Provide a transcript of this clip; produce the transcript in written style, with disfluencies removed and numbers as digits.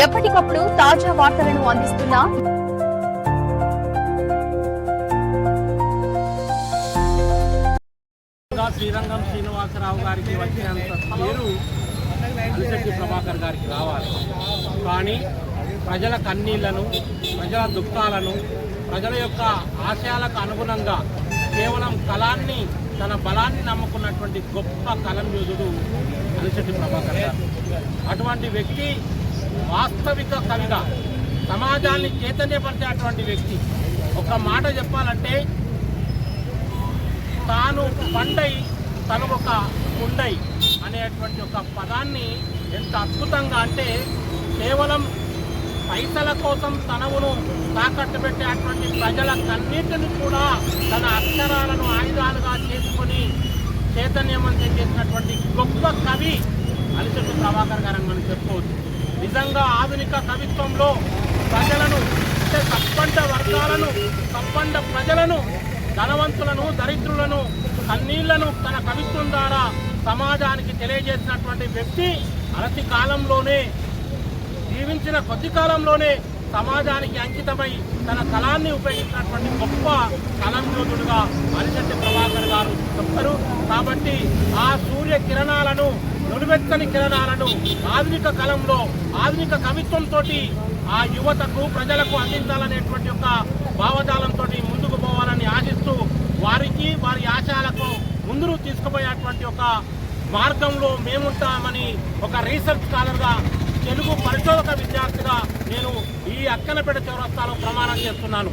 ఎప్పటికప్పుడు తాజా వార్తలను అందిస్తున్న శ్రీరంగం శ్రీనివాసరావు గారికి వచ్చినంత పేరు అలిశెట్టి ప్రభాకర్ గారికి రావాలి. కానీ ప్రజల కన్నీళ్లను, ప్రజల దుఃఖాలను, ప్రజల యొక్క ఆశయాలకు అనుగుణంగా కేవలం కళాన్ని, తన బలాన్ని నమ్ముకున్నటువంటి గొప్ప కలం యోధుడు అలిశెట్టి ప్రభాకర్ గారు. అటువంటి వ్యక్తి వాస్తవిక కవిగా సమాజాన్ని చైతన్యపరిచేటువంటి వ్యక్తి. ఒక మాట చెప్పాలంటే, తాను పండై తను ఒక కుండై అనేటువంటి ఒక పదాన్ని ఎంత అద్భుతంగా, అంటే కేవలం పైసల కోసం తనవును తాకట్టు పెట్టేటువంటి ప్రజల కన్నిటిని కూడా తన అక్షరాలను ఆయుధాలుగా చేసుకొని చైతన్యవంతం చేసినటువంటి గొప్ప కవి అలిశెట్టి ప్రభాకర్ గారని మనం చెప్పుకోవచ్చు. నిజంగా ఆధునిక కవిత్వంలో ప్రజలను, అంటే సంపన్న వర్గాలను, సంపన్న ప్రజలను, ధనవంతులను, దరిద్రులను, కన్నీళ్లను తన కవిత్వం ద్వారా సమాజానికి తెలియజేసినటువంటి వ్యక్తి. అనతి కాలంలోనే, జీవించిన కొద్ది కాలంలోనే సమాజానికి అంకితమై తన కళాన్ని ఉపయోగించినటువంటి గొప్ప కళాయోధుడుగా అలిశెట్టి ప్రభాకర్ గారు చెప్తారు. కాబట్టి ఆ సూర్య కిరణాలను, నులివెచ్చని కిరణాలను ఆధునిక కాలంలో ఆధునిక కవిత్వంతో ఆ యువతకు, ప్రజలకు అందించాలనేటువంటి ఒక భావజాలంతో ముందుకు పోవాలని ఆశిస్తూ, వారికి, వారి ఆశయాలకు ముందుకు తీసుకుపోయేటువంటి ఒక మార్గంలో మేముంటామని ఒక రీసెర్చ్ స్కాలర్గా, తెలుగు పరిశోధక విద్యార్థిగా నేను ఈ అక్కనపేట చౌరస్తాలో ప్రమాణం చేస్తున్నాను.